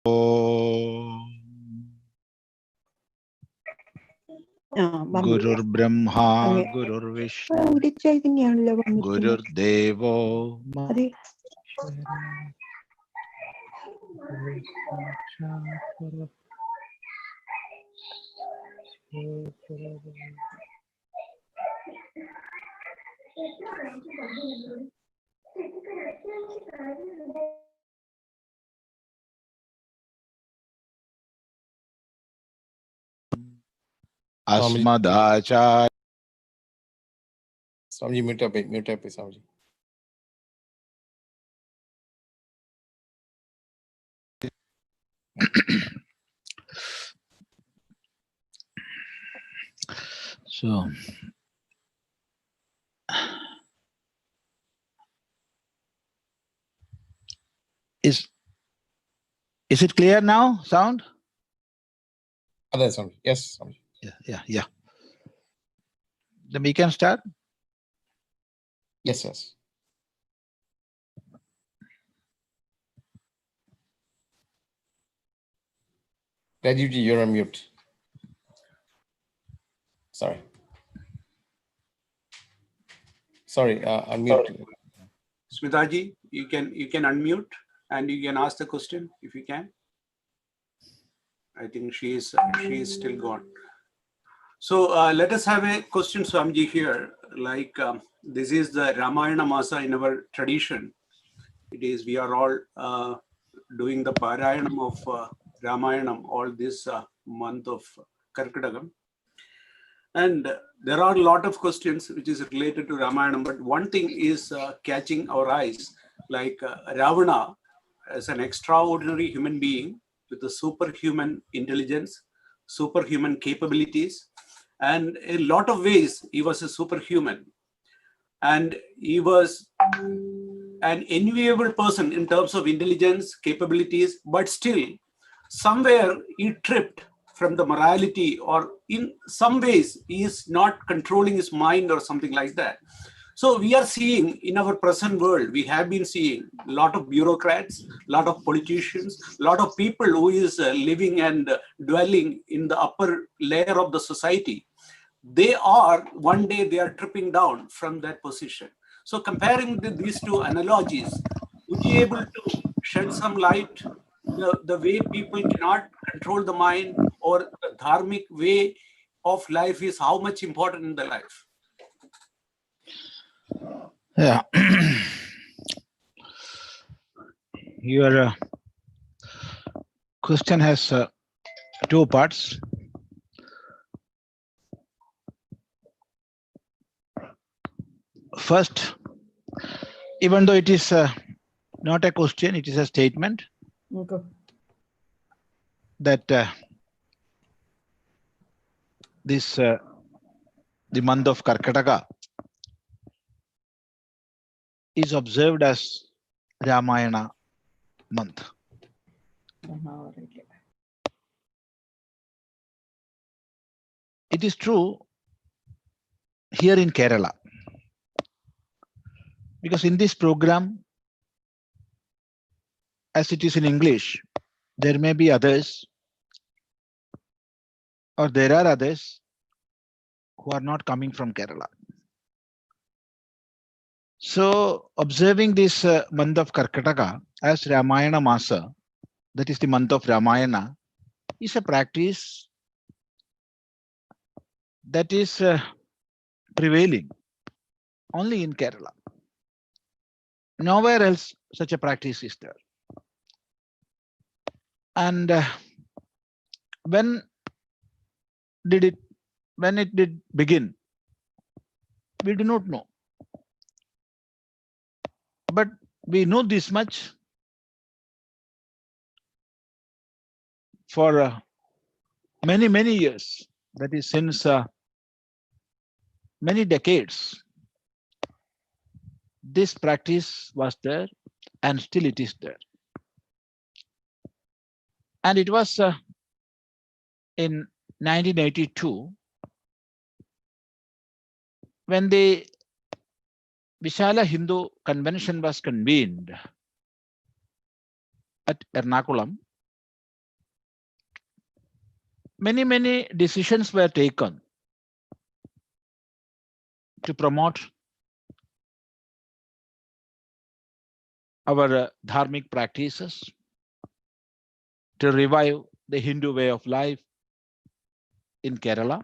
Gurur Brahma, Gurur Vishnu, Gurur Devo Asmadacharya. Swami, mute up, Swami. So, is it clear now? Sound? Swami. Yes, Swami. Yeah. Then we can start. Yes. Rajivji, you're on mute. Sorry, unmute. Smitaji, you can unmute and you can ask the question if you can. I think she is still gone. So let us have a question, Swamiji, here. Like this is the Ramayana Masa in our tradition. It is, we are all doing the Parayanam of Ramayanam all this month of Karkadagam. And there are a lot of questions which is related to Ramayana, but one thing is catching our eyes, like Ravana as an extraordinary human being with a superhuman intelligence, superhuman capabilities, and in a lot of ways he was a superhuman. And he was an enviable person in terms of intelligence, capabilities, but still somewhere he tripped from the morality, or in some ways he is not controlling his mind or something like that. So we are seeing in our present world, we have been seeing a lot of bureaucrats, a lot of politicians, a lot of people who is living and dwelling in the upper layer of the society. One day they are tripping down from that position. So comparing these two analogies, would you be able to shed some light the way people cannot control the mind, or the dharmic way of life is how much important in the life? Yeah. Your question has two parts. First, even though it is not a question, it is a statement. Okay. That the month of Karkataka is observed as Ramayana month. It is true here in Kerala, because in this program, as it is in English, there may be others, or there are others who are not coming from Kerala. So observing this month of Karkataka as Ramayana Masa, that is the month of Ramayana, is a practice that is prevailing only in Kerala. Nowhere else such a practice is there. And when it did begin, we do not know. But we know this much: for many years, that is since many decades, this practice was there and still it is there. And it was in 1982 when the Vishala Hindu Convention was convened at Ernakulam, many decisions were taken to promote our dharmic practices, to revive the Hindu way of life in Kerala.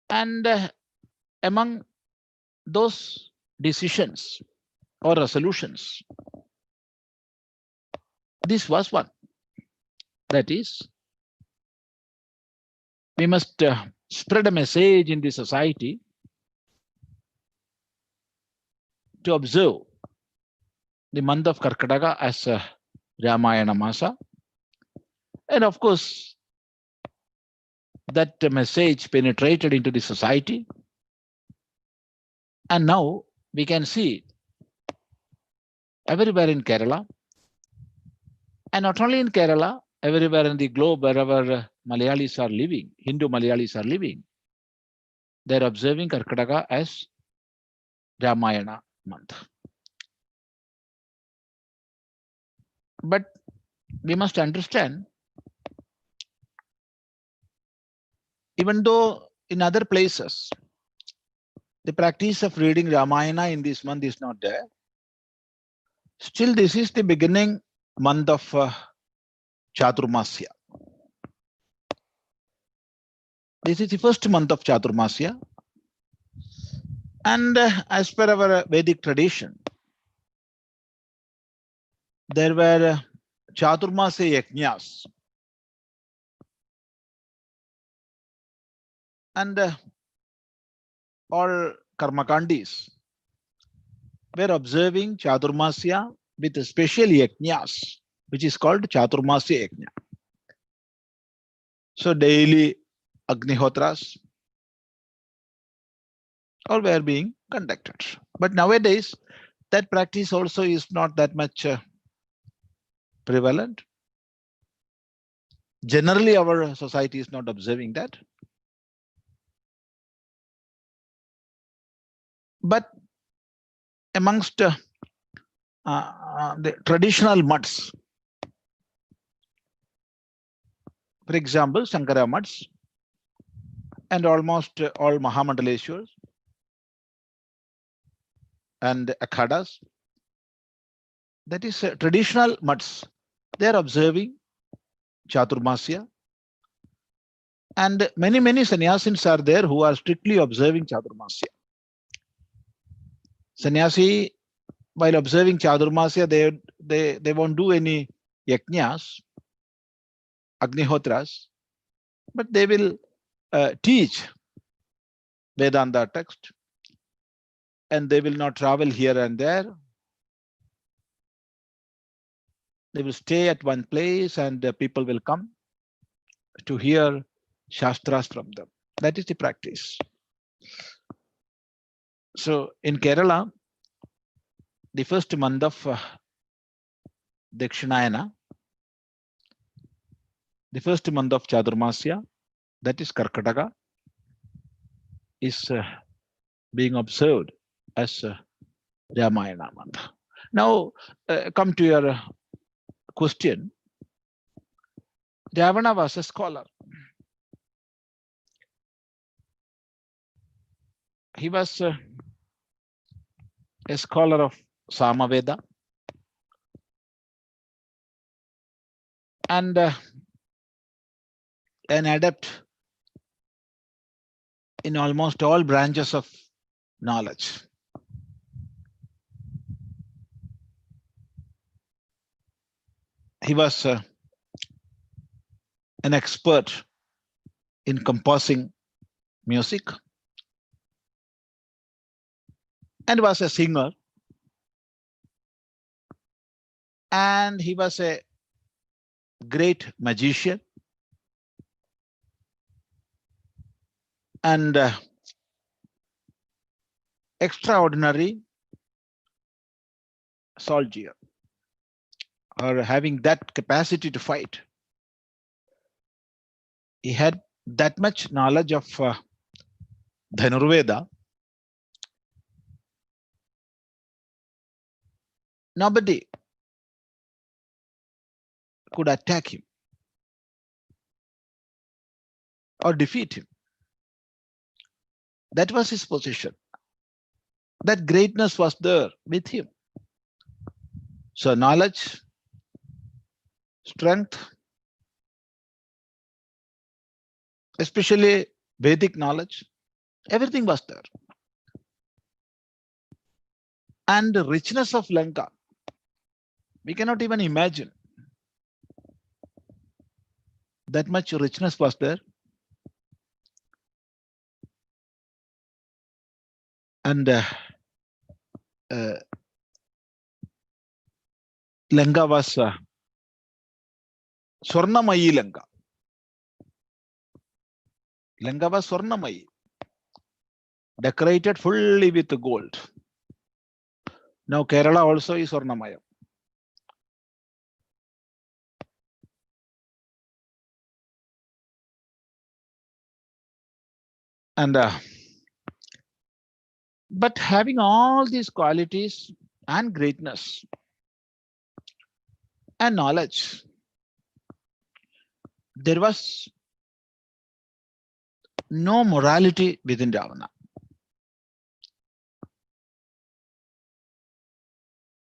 And among those decisions or resolutions, this was one. That is, we must spread a message in the society to observe the month of Karkataka as a Ramayana Masa. And of course, that message penetrated into the society. And now we can see everywhere in Kerala, and not only in Kerala, everywhere in the globe, wherever Malayalis are living, Hindu Malayalis are living, they're observing Karkataka as Ramayana month. But we must understand, even though in other places, the practice of reading Ramayana in this month is not there, still this is the beginning month of Chaturmasya. This is the first month of Chaturmasya. And as per our Vedic tradition, there were Chaturmasya Yajnas. And all Karmakandis were observing Chaturmasya with special Yajnas, which is called Chaturmasya Yajna. So daily Agnihotras all were being conducted. But nowadays, that practice also is not that much prevalent. Generally, our society is not observing that. But amongst the traditional mutts, for example, Shankara mutts and almost all Mahamandaleshwars and Akhadas, that is traditional mutts, they are observing Chaturmasya. And many sannyasins are there who are strictly observing Chaturmasya. Sannyasi, while observing Chaturmasya, they won't do any yajnas, Agnihotras, but they will teach Vedanta text, and they will not travel here and there. They will stay at one place and people will come to hear Shastras from them. That is the practice. So in Kerala, the first month of Dakshinayana, the first month of Chaturmasya, that is Karkataka, is being observed as Ramayana month. Now, come to your question. Ravana was a scholar. He was a scholar of Samaveda and an adept in almost all branches of knowledge. He was an expert in composing music and was a singer, and he was a great magician and extraordinary soldier, or having that capacity to fight. He had that much knowledge of Dhanurveda. Nobody could attack him. or defeat him. That was his position. That greatness was there with him. So knowledge, strength, especially Vedic knowledge, everything was there. And the richness of Lanka, we cannot even imagine. That much richness was there. And Lanka was Swarnamayi Lanka. Lanka was Swarnamayi, decorated fully with gold. Now Kerala also is Swarnamaya. And but having all these qualities and greatness and knowledge, there was no morality within Ravana.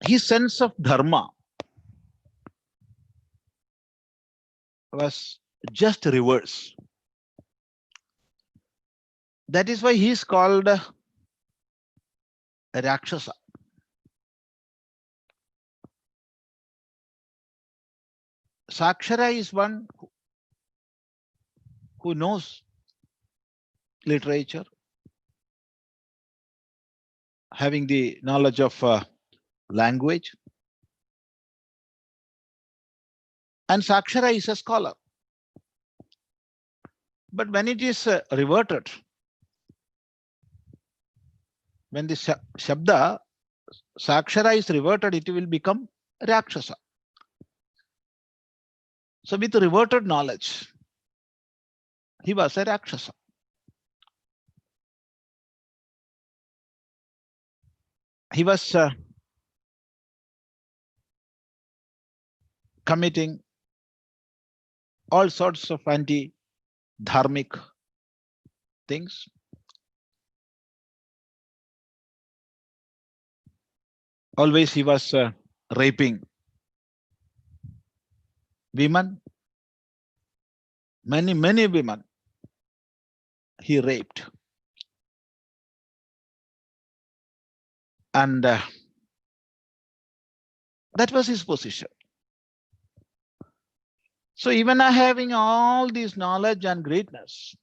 His sense of dharma was just reverse. That is why he is called a Rakshasa. Sakshara is one who knows literature, having the knowledge of language. And Sakshara is a scholar. But when it is reverted, when the Shabda, Sakshara is reverted, it will become Rakshasa. So with reverted knowledge, he was a Rakshasa. He was committing all sorts of anti-dharmic things. Always he was raping women. Many women he raped. And that was his position. So even having all this knowledge and greatness,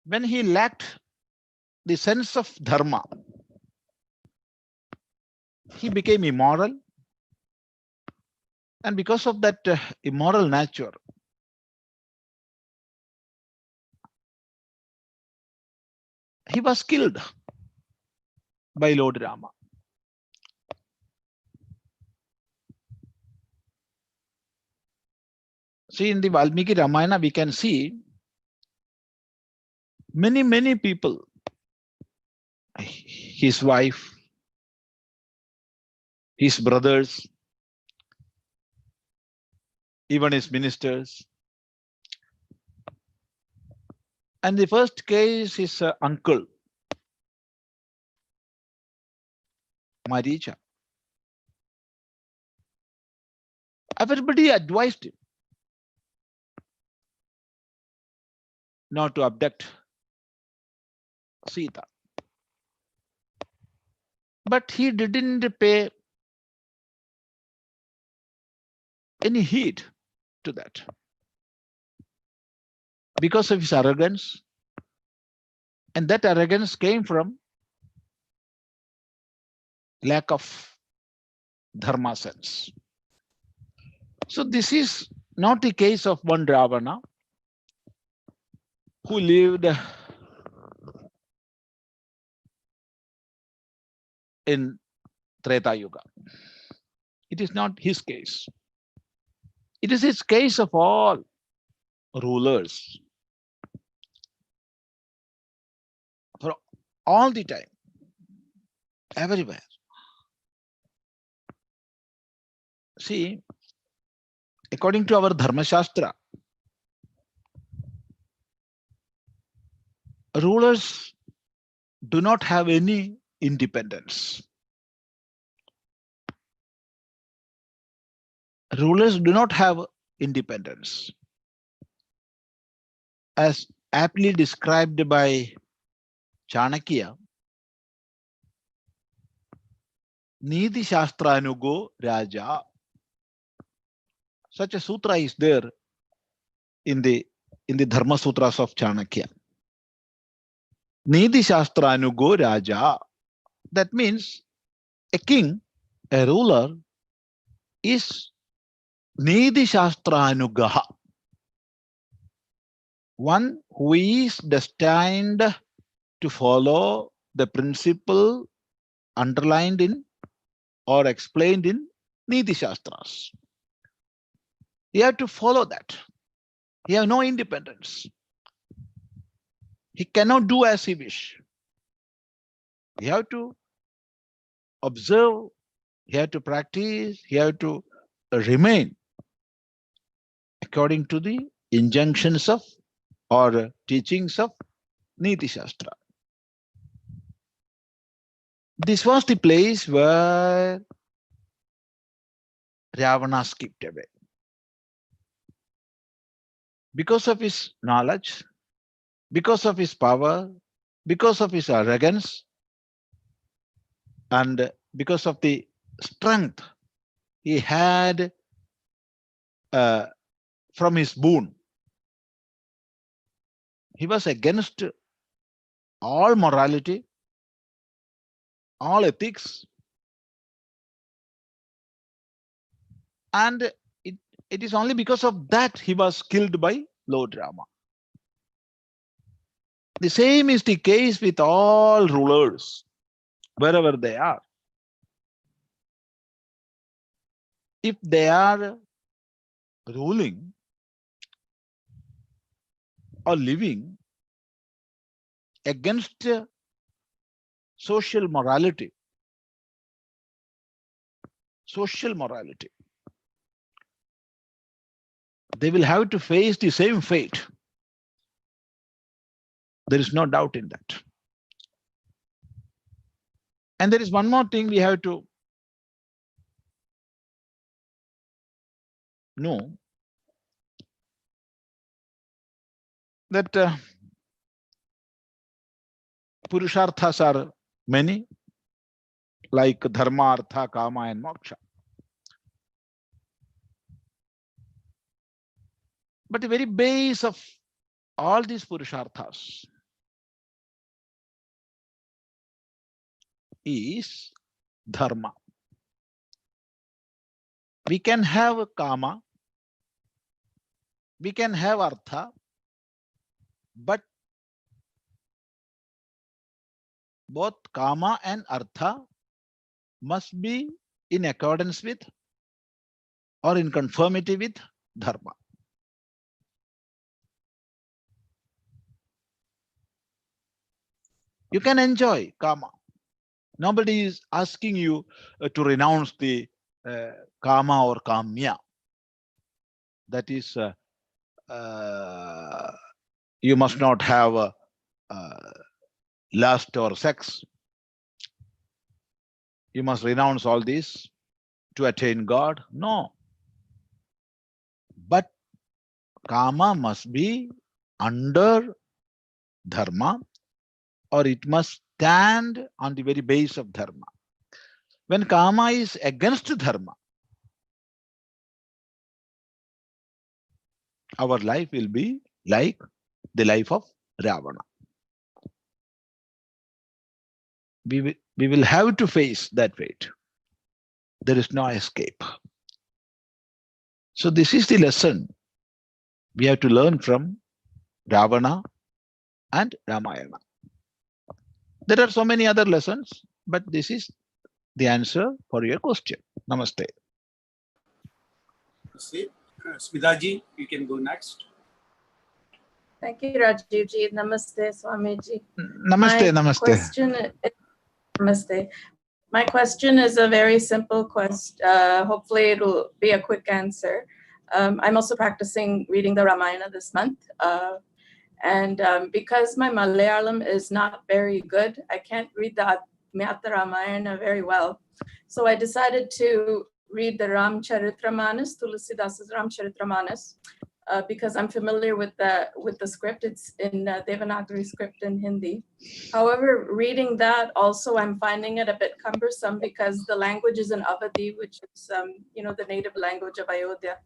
when he lacked the sense of dharma, he became immoral. And because of that immoral nature, he was killed by Lord Rama. See, in the Valmiki Ramayana, we can see many people, his wife, his brothers, even his ministers. And the first case, his uncle, Maricha. Everybody advised him not to abduct Sita. But he didn't pay any heed to that because of his arrogance. And that arrogance came from lack of dharma sense. So this is not the case of one Ravana who lived in Treta Yuga. It is not his case. It is his case of all rulers for all the time, everywhere. See, according to our Dharma Shastra, rulers do not have any independence. Rulers do not have independence. As aptly described by Chanakya, Niti Shastranugo Raja. Such a sutra is there in the Dharma Sutras of Chanakya. Niti Shastranugo Raja. That means a king, a ruler, is Niti Shastranugaha. One who is destined to follow the principle underlined in or explained in Niti Shastras. You have to follow that. He has no independence. He cannot do as he wish. You have to observe, you have to practice, you have to remain according to the injunctions of or teachings of Niti Shastra. This was the place where Ravana skipped away. Because of his knowledge, because of his power, because of his arrogance, and because of the strength he had from his boon, he was against all morality, all ethics, and it is only because of that he was killed by Lord Rama. The same is the case with all rulers, wherever they are. If they are ruling or living against social morality, they will have to face the same fate. There is no doubt in that. And there is one more thing we have to know, that Purusharthas are many, like Dharma, Artha, Kama, and Moksha. But the very base of all these Purusharthas is Dharma. We can have Kama, we can have Artha, but both Kama and Artha must be in accordance with or in conformity with Dharma. You can enjoy Kama. Nobody is asking you to renounce the Kama or Kamya. That is, you must not have lust or sex. You must renounce all this to attain God. No. But Kama must be under Dharma, or it must stand on the very base of Dharma. When Kama is against Dharma, our life will be like the life of Ravana. We will have to face that fate. There is no escape. So this is the lesson we have to learn from Ravana and Ramayana. There are so many other lessons, but this is the answer for your question. Namaste. Smitaji, you can go next. Thank you, Rajivji. Namaste, Swamiji. Namaste, namaste. Namaste. My question is a very simple question. Hopefully it'll be a quick answer. I'm also practicing reading the Ramayana this month. And because my Malayalam is not very good, I can't read the Adhyatma Ramayana very well. So I decided to read the Ramcharitramanas, Tulsidasa's Ramcharitramanas, because I'm familiar with the script. It's in Devanagari script in Hindi. However, reading that also, I'm finding it a bit cumbersome because the language is in Avadi, which is the native language of Ayodhya.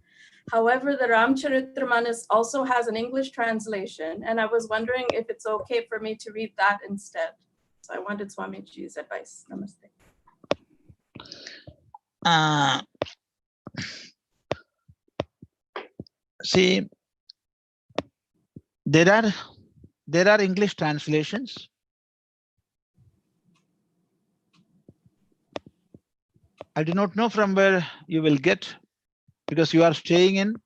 However, the Ramcharitramanas also has an English translation, and I was wondering if it's okay for me to read that instead. So I wanted Swamiji's advice. Namaste. See, there are English translations. I do not know from where you will get, because you are staying in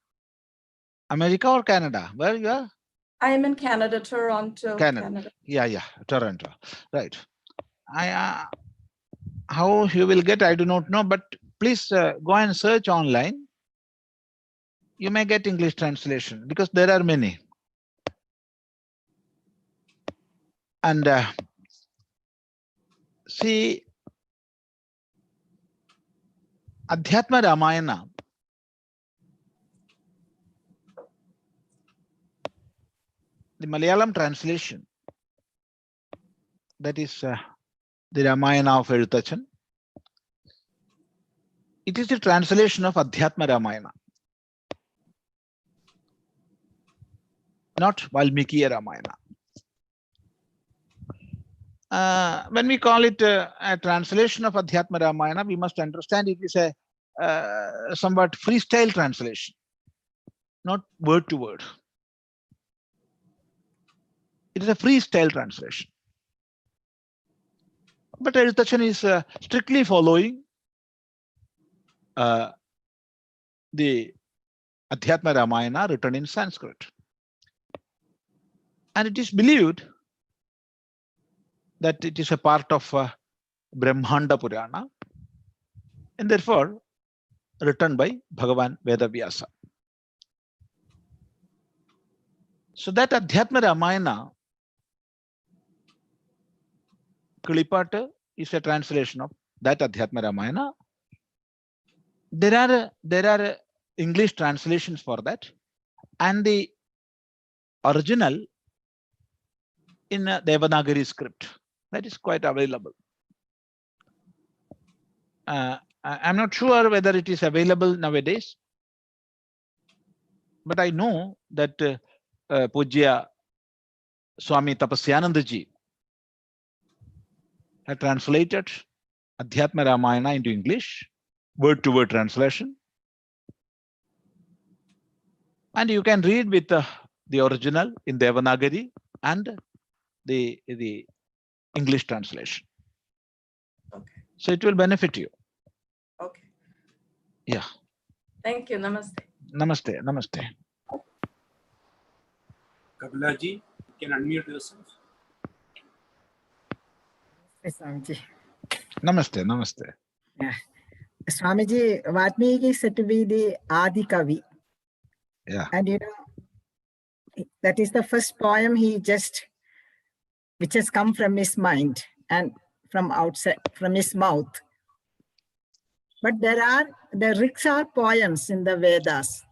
America or Canada. Where you are? I am in Canada, Toronto, Canada. Yeah, Toronto. Right. How you will get, I do not know, but please go and search online. You may get English translation because there are many. And see, Adhyatma Ramayana, the Malayalam translation, that is the Ramayana of Elutachan. It is the translation of Adhyatma Ramayana, not Valmiki Ramayana. When we call it a translation of Adhyatma Ramayana, we must understand it is a somewhat freestyle translation, not word to word. It is a freestyle translation. But Elutachan is strictly following the Adhyatma Ramayana written in Sanskrit. And it is believed that it is a part of Brahmanda Purana, and therefore written by Bhagavan Vedavyasa. So that Adhyatma Ramayana, Kilipata, is a translation of that Adhyatma Ramayana. There are English translations for that, and the original in a Devanagari script that is quite available. I'm not sure whether it is available nowadays, but I know that Pujya Swami Tapasyananda ji had translated Adhyatma Ramayana into English, word-to-word translation. And you can read with the original in Devanagari and the English translation. Okay. So it will benefit you. Okay. Yeah. Thank you. Namaste. Namaste. Namaste. Kapila ji, you can unmute yourself. Swamiji. Namaste. Namaste. Yeah. Swamiji, Valmiki is said to be the Adi Kavi. Yeah. And that is the first poem which has come from his mind and from outside, from his mouth. But the rigs are poems in the Vedas.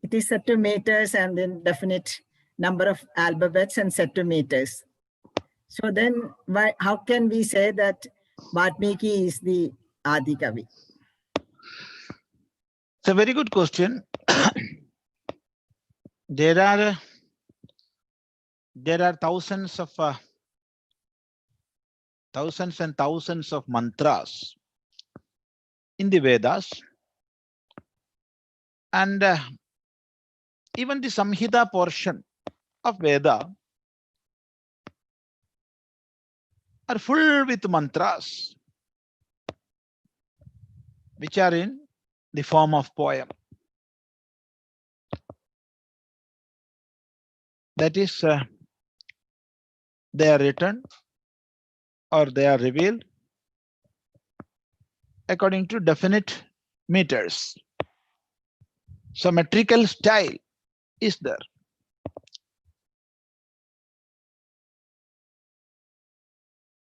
It is set to meters and then definite number of alphabets and set to meters. So then how can we say that Valmiki is the Adi Kavi? It's a very good question. There are thousands and thousands of mantras in the Vedas, and even the Samhita portion of Veda are full with mantras which are in the form of poem. That is, they are written or they are revealed according to definite meters. So metrical style is there.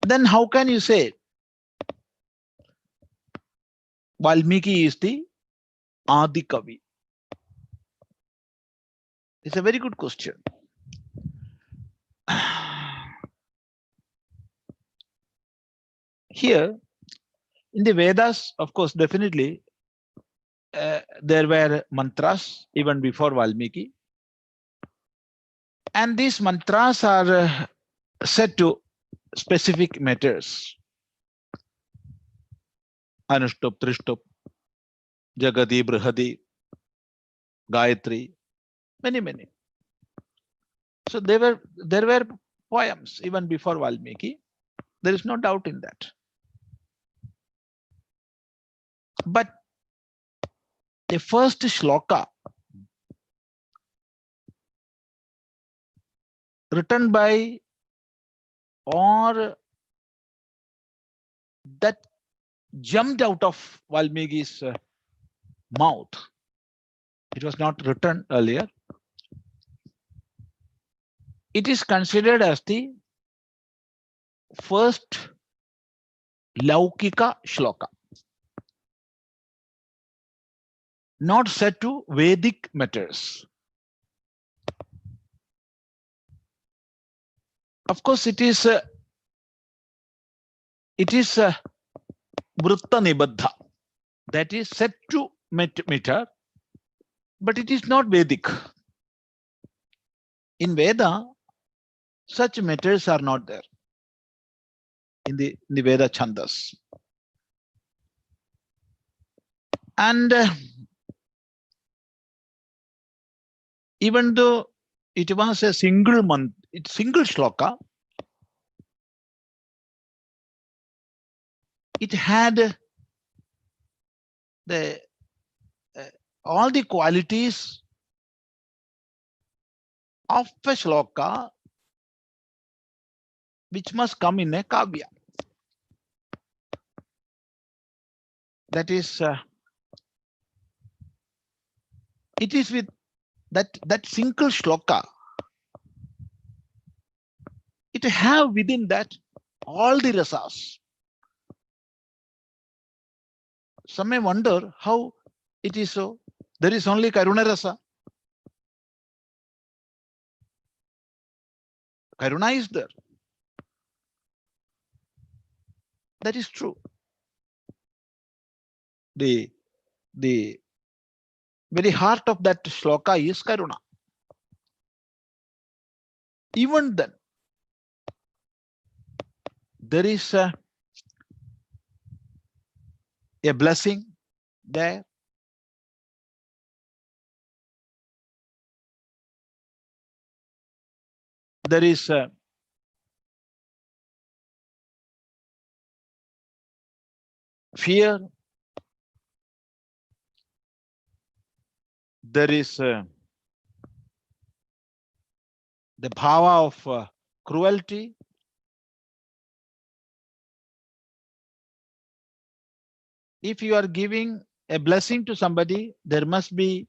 Then how can you say Valmiki is the Adi Kavi? It's a very good question. Here in the Vedas, of course, definitely there were mantras even before Valmiki. And these mantras are set to specific matters. Anushtup, Trishtup, Jagadi, Brihadi, Gayatri, many. So there were poems even before Valmiki. There is no doubt in that. But the first shloka written by or that jumped out of Valmiki's mouth, it was not written earlier. It is considered as the first Laukika shloka, not set to Vedic matters. Of course, it is Vritta Nibaddha, that is set to meter, but it is not Vedic. In Veda, such matters are not there in the Veda Chandas. And even though it was a single shloka, it had the all the qualities of a shloka which must come in a kavya. That is, it is with that single shloka. It have within that all the rasas. Some may wonder how it is so. There is only Karuna rasa. Karuna is there. That is true. The very heart of that shloka is Karuna. Even then, there is a blessing there. There is fear. There is the bhava of cruelty. If you are giving a blessing to somebody, there must be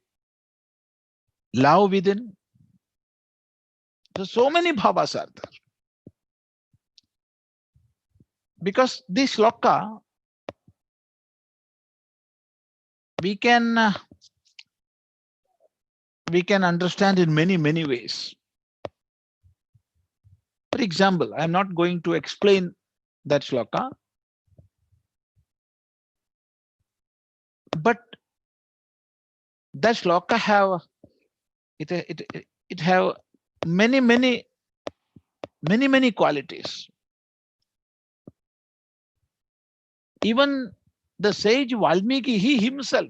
love within. So many bhavas are there. Because this shloka, we can understand in many ways. For example, I am not going to explain that shloka, but that shloka have it have many qualities. Even the sage Valmiki, he himself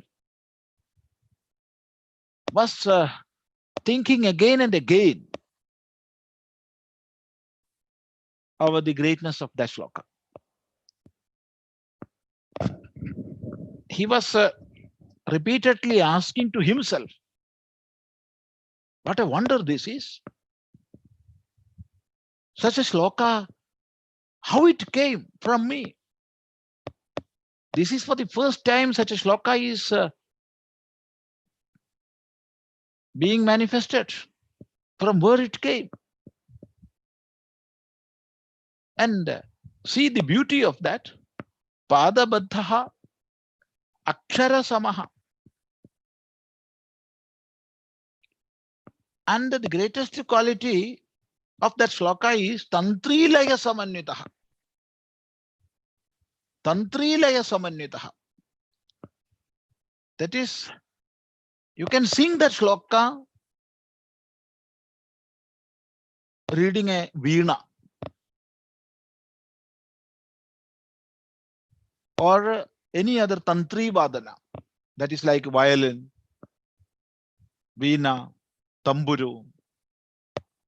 was thinking again and again over the greatness of that shloka. He was repeatedly asking to himself, what a wonder this is. Such a shloka, how it came from me. This is for the first time such a shloka is being manifested. From where it came. And See the beauty of that. Pada baddhaha akshara samaha. And the greatest quality of that shloka is tantrilaya samanyutaha. Tantrilaya samanyutaha. That is, you can sing that shloka reading a veena or any other tantri vadana, that is like violin, veena, tamburu,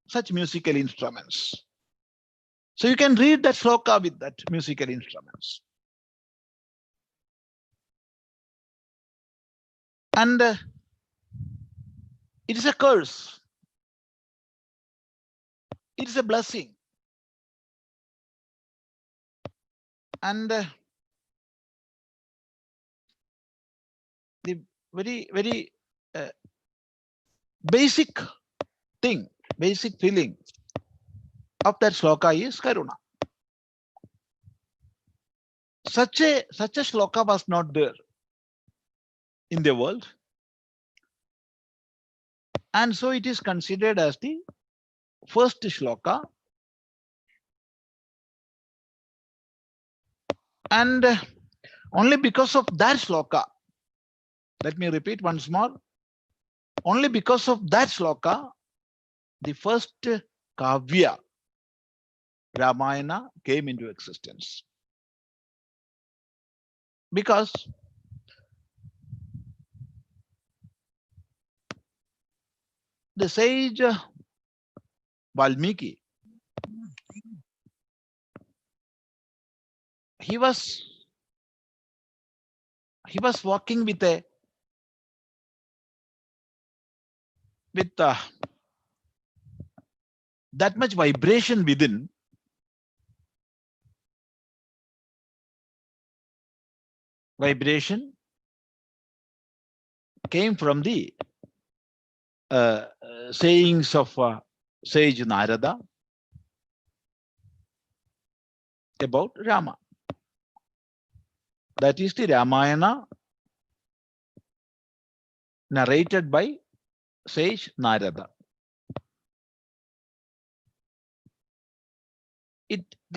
such musical instruments. So you can read that shloka with that musical instruments. And it is a curse. It is a blessing. And the very basic thing, basic feeling of that shloka is karuna. Such a shloka was not there in the world. And so it is considered as the first shloka. And only because of that shloka, let me repeat once more, only because of that shloka, the first kavya, Ramayana, came into existence. Because the sage Valmiki, he was walking with that much vibration within. Vibration came from the sayings of sage Narada about Rama. That is the Ramayana narrated by sage Narada.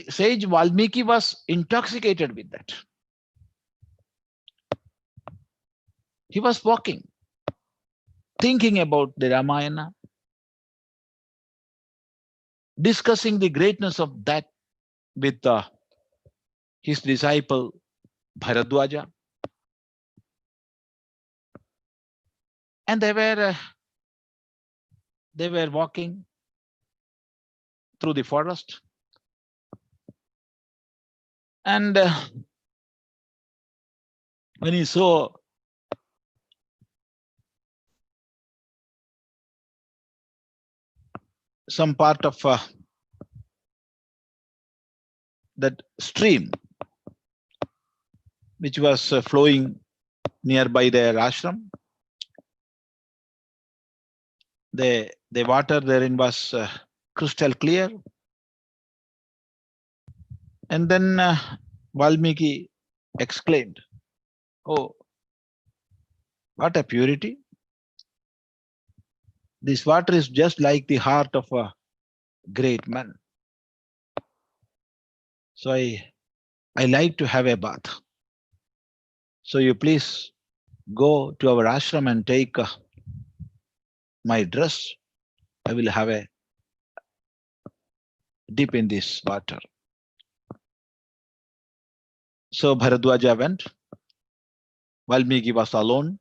Sage Valmiki was intoxicated with that. He was walking, thinking about the Ramayana, discussing the greatness of that with his disciple Bharadwaja. And they were walking through the forest. And when he saw some part of that stream which was flowing nearby their ashram, the water therein was crystal clear. And then Valmiki exclaimed, "Oh, what a purity! This water is just like the heart of a great man. So I like to have a bath. So you please go to our ashram and take my dress. I will have a dip in this water." So Bharadwaja went. Valmiki was alone.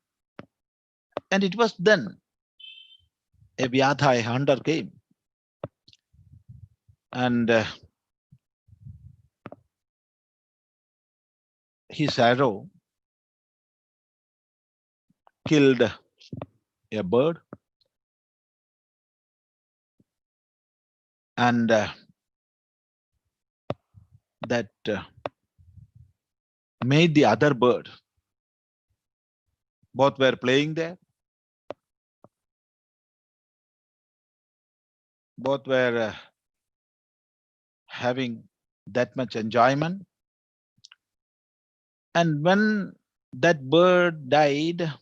And it was then a Vyadha, a hunter, came. And his arrow killed a bird. And that made the other bird. Both were playing there. Both were having that much enjoyment. And when that bird died,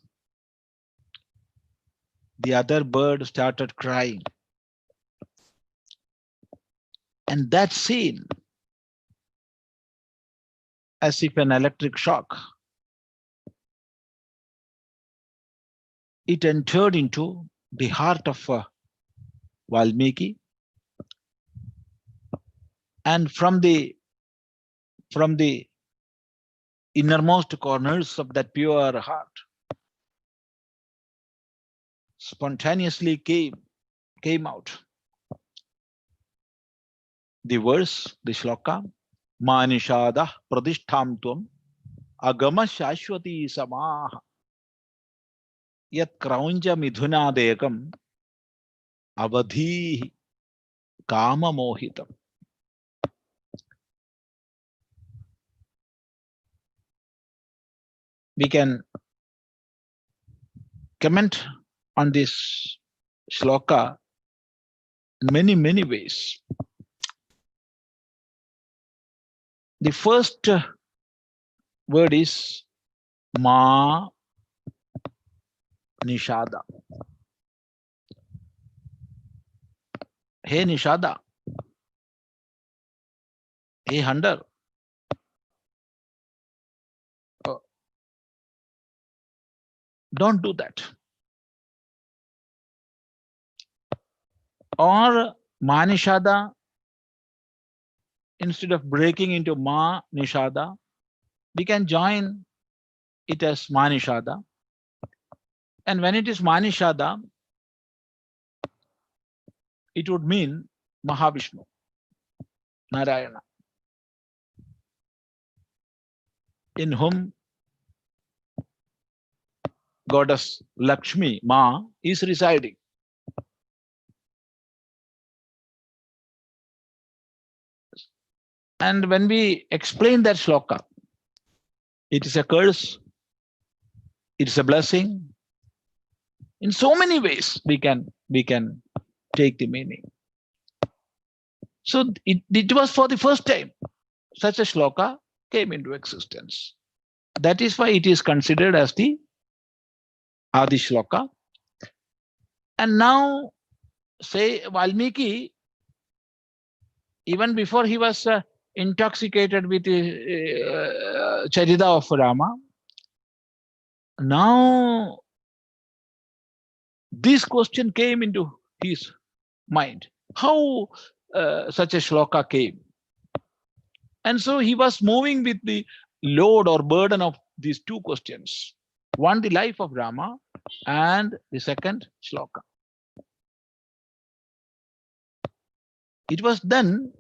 the other bird started crying. And that scene, as if an electric shock, it entered into the heart of Valmiki. And from the innermost corners of that pure heart, spontaneously came out the verse, the shloka, Manishada pradishtham tvam agama shashwati samaha yat kraunja midhunadekam avadhi kama mohitam. We can comment on this shloka in many ways. The first word is Ma Nishada. Hey Nishada. Hey Hunter. Don't do that. Or Ma Nishada, instead of breaking into Ma Nishada, we can join it as Ma Nishada. And when it is Ma Nishada, it would mean Mahavishnu, Narayana, in whom goddess Lakshmi, Ma, is residing. And when we explain that shloka, it is a curse, it is a blessing. In so many ways we can take the meaning. So it was for the first time such a shloka came into existence. That is why it is considered as the Adi shloka. And now, say Valmiki, even before he was intoxicated with the Charita of Rama, now this question came into his mind. How such a shloka came? And so he was moving with the load or burden of these two questions. One, the life of Rama, and the second, shloka. It was then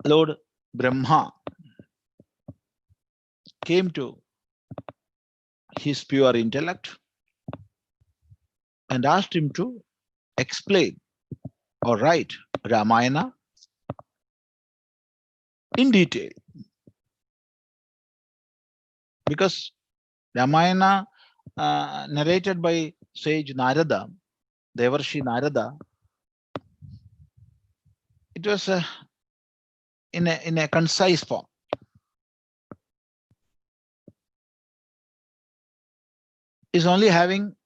Lord Brahma came to his pure intellect and asked him to explain or write Ramayana in detail. Because Ramayana narrated by sage Narada, Devarshi Narada, it was in a concise form. Is only having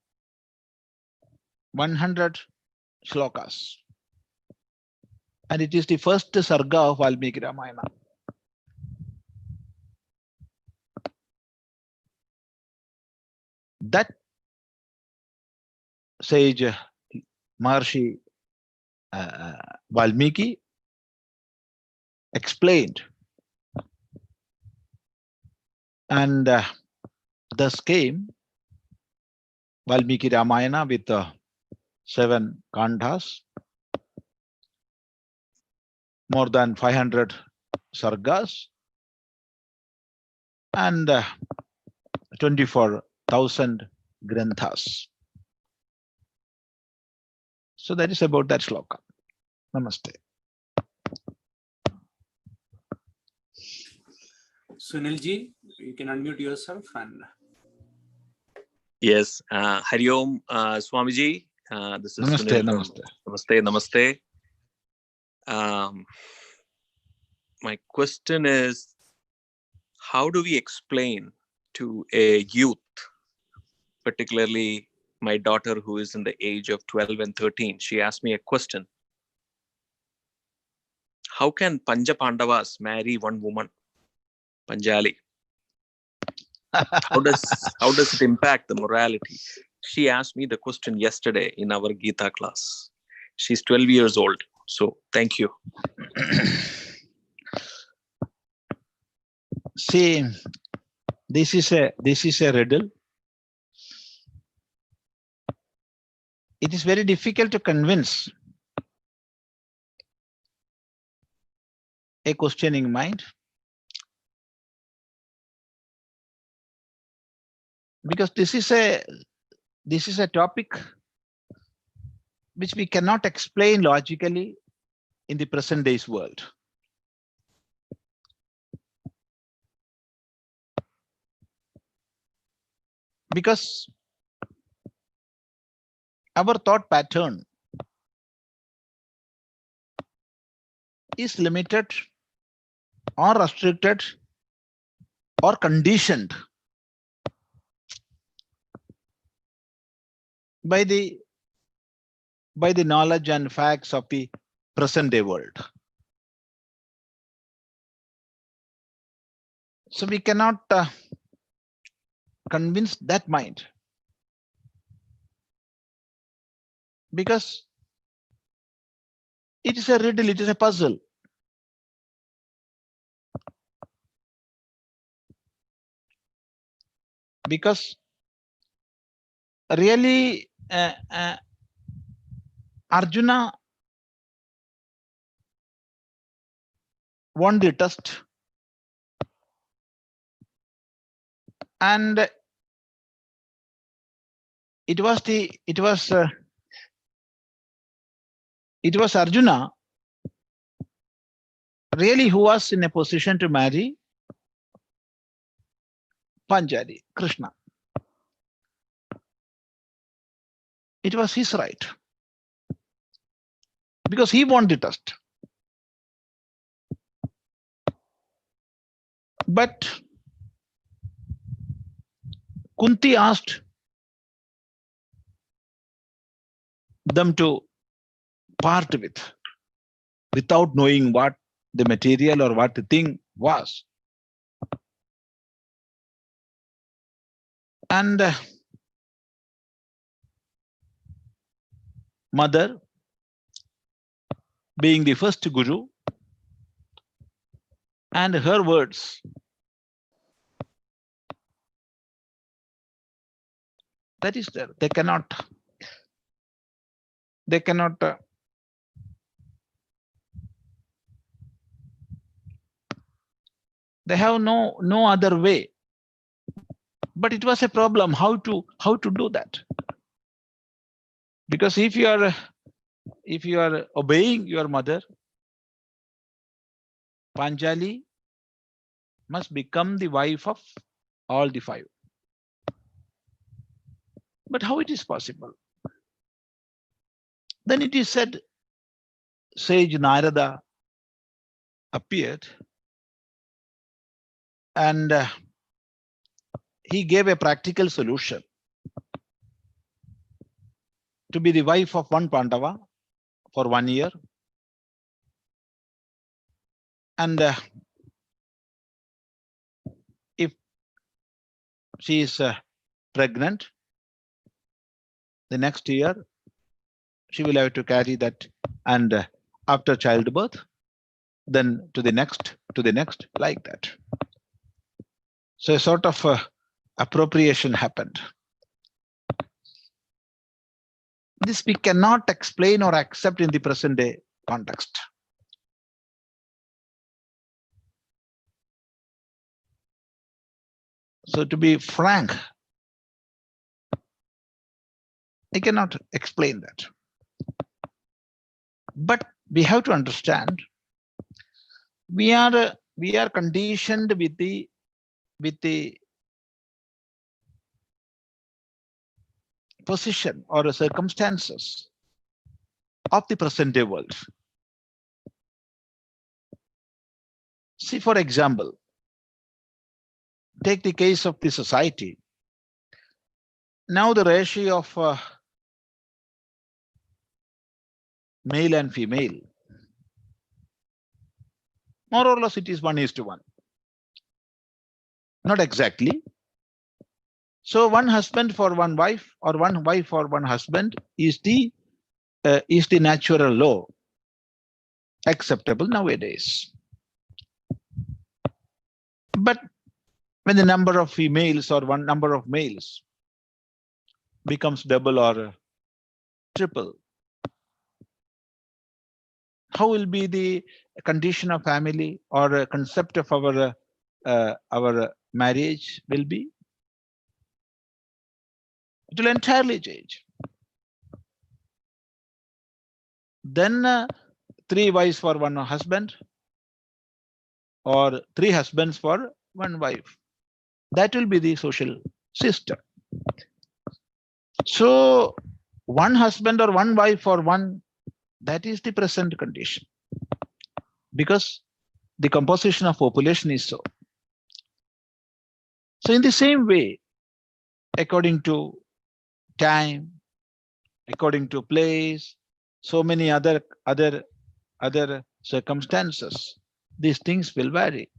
100 shlokas. And it is the first sarga of Valmiki Ramayana. That sage Maharshi Valmiki explained, and thus came Valmiki Ramayana with 7 kandhas, more than 500 sargas, and 24,000 granthas. So that is about that shloka. Namaste. Sunilji, you can unmute yourself and. Yes, Hari Om, Swamiji. This is Namaste, Sunil. namaste. Namaste, namaste. my question is, how do we explain to a youth, particularly my daughter who is in the age of 12 and 13, she asked me a question. How can Panja Pandavas marry one woman, Panjali? How does it impact the morality? She asked me the question yesterday in our Gita class. She's 12 years old. So thank you. See, this is a riddle. It is very difficult to convince a questioning mind, because this is a topic which we cannot explain logically in the present day's world. Because our thought pattern is limited or restricted or conditioned by the knowledge and facts of the present day world. So we cannot convince that mind, because it is a riddle, it is a puzzle. Because really Arjuna won the test, and it was Arjuna really who was in a position to marry Panjali, Krishna. It was his right, because he won the test. But Kunti asked them to part without knowing what the material or what the thing was. And mother, being the first guru, and her words, that is there. They cannot they have no other way. But it was a problem how to do that. Because if you are obeying your mother, Panjali must become the wife of all the five. But how it is possible? Then it is said, sage Narada appeared, and he gave a practical solution to be the wife of one Pandava for 1 year. And if she is pregnant, the next year she will have to carry that, and after childbirth, then to the next, like that. So a sort of appropriation happened. This we cannot explain or accept in the present day context. So to be frank, I cannot explain that. But we have to understand, we are conditioned with the position or the circumstances of the present day world. See, for example, take the case of the society. Now the ratio of male and female, more or less it is 1:1. Not exactly. So one husband for one wife or one wife for one husband is the natural law acceptable nowadays. But when the number of females or one number of males becomes double or triple, how will be the condition of family or a concept of our marriage will be? It will entirely change. Then 3 wives for one husband or 3 husbands for one wife. That will be the social system. So one husband or one wife for one, that is the present condition, because the composition of population is so. So in the same way, according to time, according to place, so many other circumstances, these things will vary.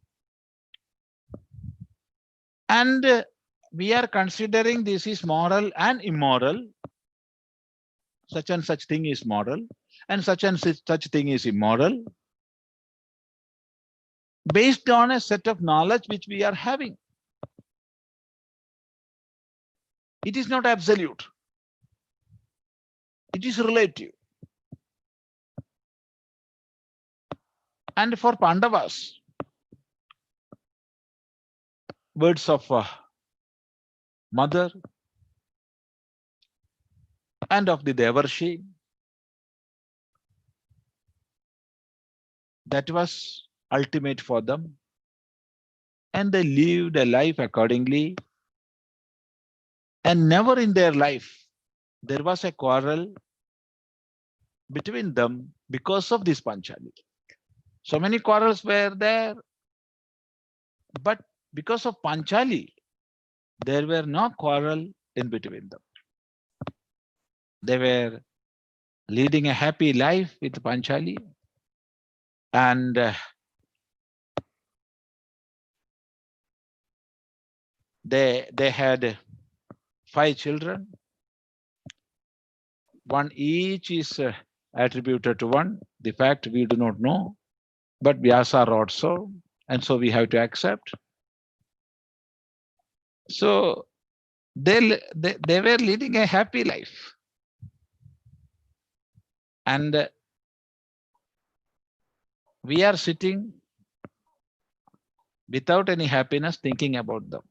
And we are considering this is moral and immoral. Such and such thing is moral and such thing is immoral, based on a set of knowledge which we are having. It is not absolute. It is relative. And for Pandavas, words of mother and of the Devarshi, that was ultimate for them, and they lived a life accordingly, and never in their life there was a quarrel between them because of this Panchali. So many quarrels were there, but because of Panchali, there were no quarrel in between them. They were leading a happy life with Panchali, and they had 5 children. One each is attributed to one. The fact we do not know, but Vyasa wrote so, and so we have to accept. So they were leading a happy life, and we are sitting without any happiness thinking about them.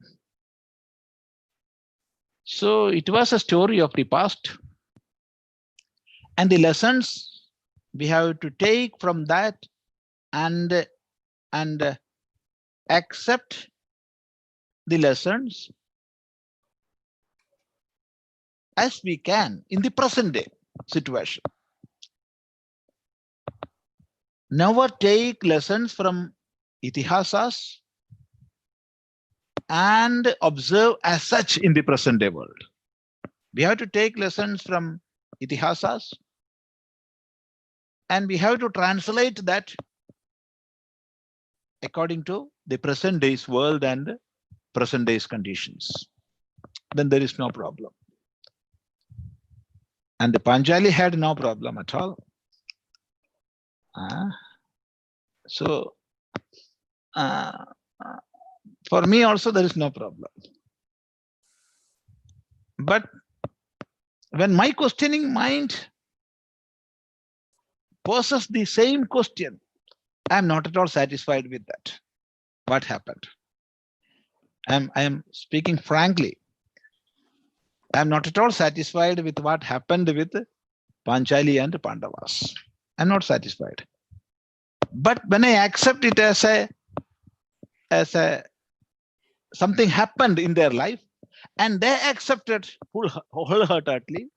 So it was a story of the past, and the lessons we have to take from that and accept the lessons as we can in the present day situation. Never take lessons from itihasas and observe as such in the present day world. We have to take lessons from itihasas and we have to translate that according to the present day's world and present day's conditions. Then there is no problem. And the Panchali had no problem at all. So for me also there is no problem. But when my questioning mind poses the same question, I am not at all satisfied with that. What happened? I am speaking frankly. I am not at all satisfied with what happened with Panchali and Pandavas. I am not satisfied. But when I accept it as a something happened in their life, and they accepted wholeheartedly,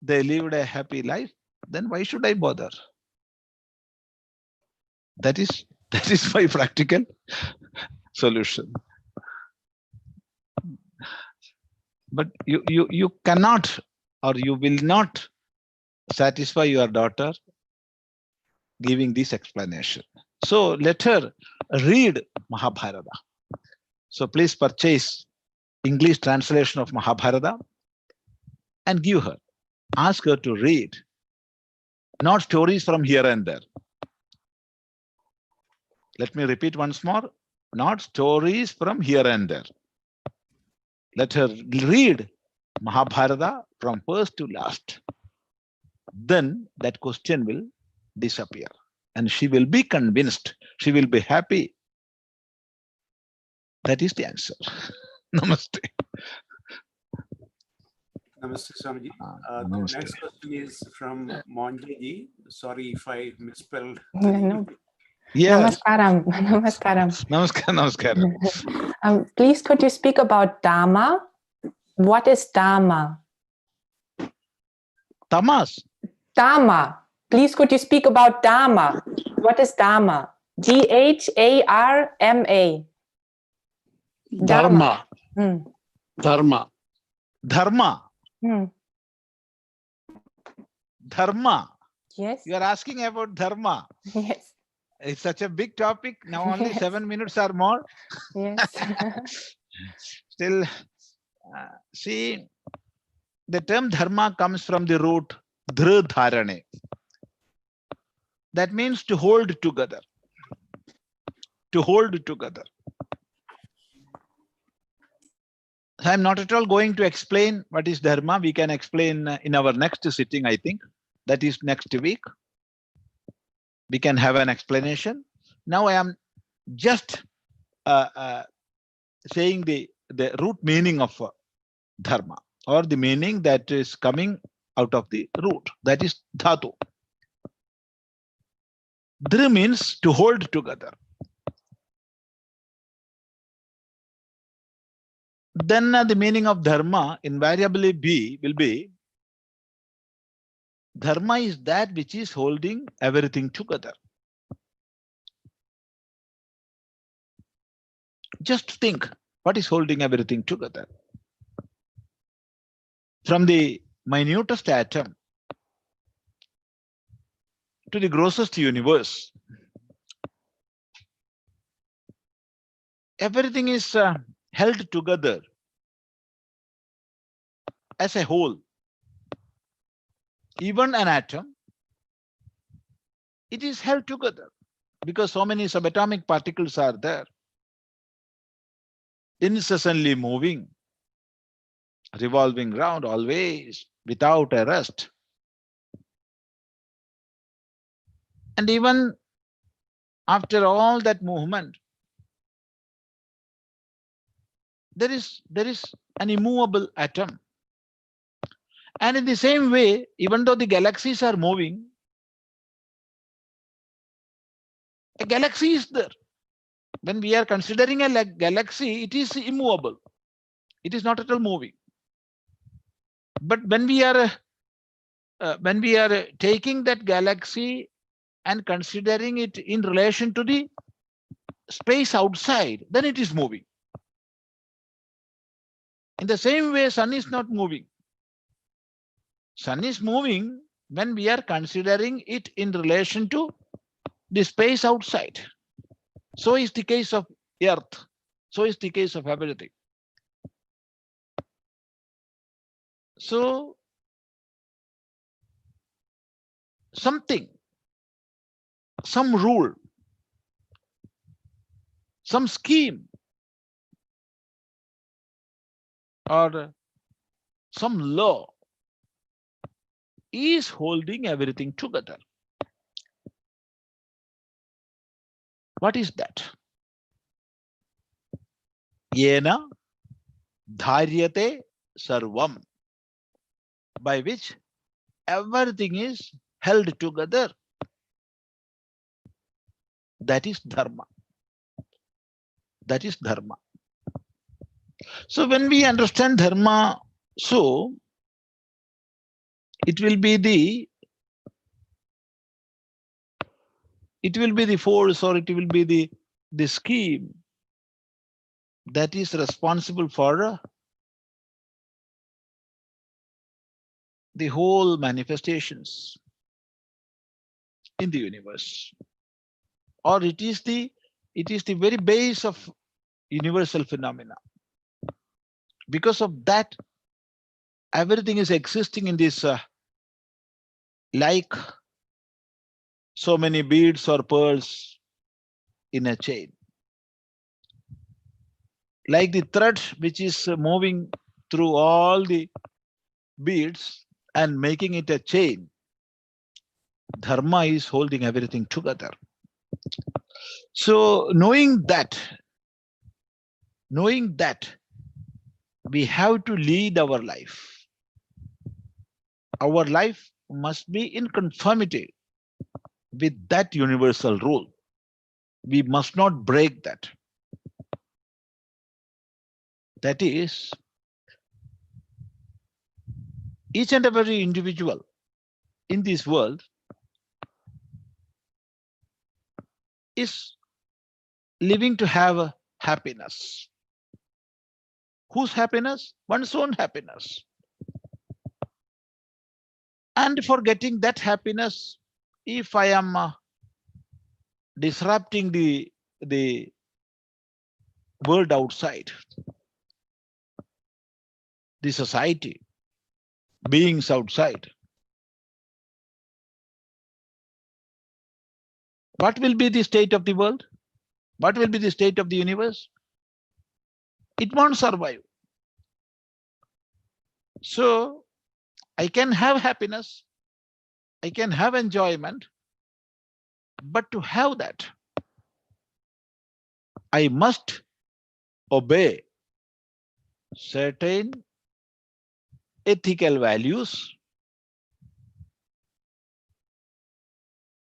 they lived a happy life, then why should I bother? That is That is my practical solution. But you cannot, or you will not satisfy your daughter giving this explanation. So let her read Mahabharata. So please purchase English translation of Mahabharata and give her. Ask her to read, not stories from here and there. Let me repeat once more, not stories from here and there. Let her read Mahabharata from first to last. Then that question will disappear and she will be convinced, she will be happy. That is the answer. Namaste. Namaste, Swamiji. The Namaste. next question is from Monjeji. Sorry if I misspelled. No. Yes. Namaskaram. Namaskaram. Namaskar. Please, could you speak about Dharma? What is Dharma? Tamas. Dharma. Please, could you speak about Dharma? What is Dharma? Dharma. Dharma. Hmm. Dharma. Dharma. Hmm. Dharma. Yes. You are asking about dharma. Yes. It's such a big topic. Now only Yes. 7 minutes or more. Yes. Still, see, the term dharma comes from the root dhra dharane. That means to hold together. To hold together. I'm not at all going to explain what is dharma. We can explain in our next sitting, I think. That is next week. We can have an explanation. Now I am just saying the root meaning of dharma, or the meaning that is coming out of the root. That is dhatu. Dhra means to hold together. Then the meaning of dharma invariably will be dharma is that which is holding everything together. Just think, what is holding everything together? From the minutest atom to the grossest universe, everything is held together as a whole. Even an atom, it is held together because so many subatomic particles are there, incessantly moving, revolving round always without a rest. And even after all that movement, there is an immovable atom. And in the same way, even though the galaxies are moving, a galaxy is there. When we are considering a galaxy, it is immovable. It is not at all moving. But when we are taking that galaxy and considering it in relation to the space outside, then it is moving. In the same way, sun is not moving. Sun is moving when we are considering it in relation to the space outside. So is the case of earth. So is the case of everything. So something, some rule, some scheme, or some law is holding everything together. What is that? Yena dharyate sarvam, by which everything is held together. That is dharma. That is dharma. So when we understand dharma, so it will be the it will be the force or it will be the scheme that is responsible for the whole manifestations in the universe, or it is the very base of universal phenomena. Because of that, everything is existing in this like so many beads or pearls in a chain, like the thread which is moving through all the beads and making it a chain. Dharma is holding everything together. So knowing that we have to lead our life. Our life must be in conformity with that universal rule. We must not break that. That is, each and every individual in this world is living to have a happiness. Whose happiness? One's own happiness. And for getting that happiness, if I am disrupting the world outside, the society, beings outside, what will be the state of the world? What will be the state of the universe? It won't survive. So I can have happiness, I can have enjoyment, but to have that, I must obey certain ethical values.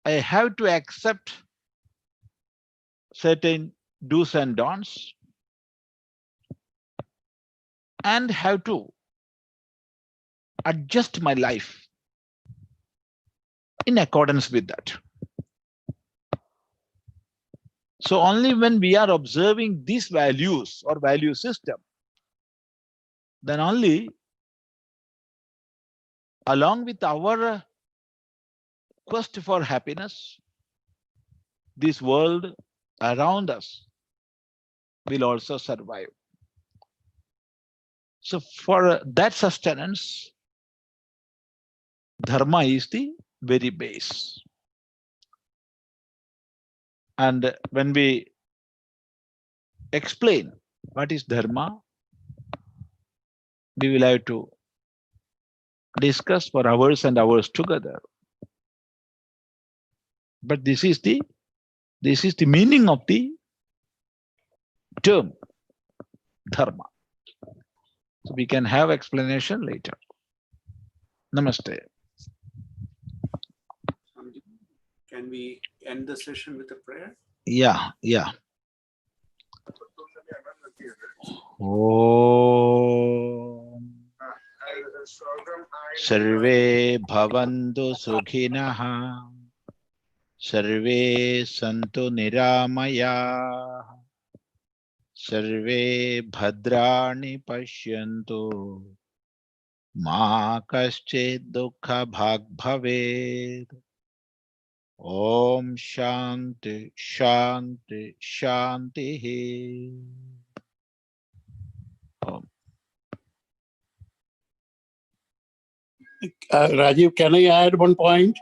I have to accept certain do's and don'ts, and have to adjust my life in accordance with that. So only when we are observing these values or value system, then only along with our quest for happiness, this world around us will also survive. So for that sustenance, dharma is the very base. And when we explain what is dharma, we will have to discuss for hours and hours together. But this is the meaning of the term dharma. So we can have explanation later. Namaste. Can we end the session with a prayer? Yeah. Om Sarve Bhavantu Sukhinah Sarve Santu Niramaya Sarve Bhadrani Pashyantu Ma Kaschid Dukkha Bhag Bhaved. Om Shanti Shanti Shanti. Rajiv, can I add one point?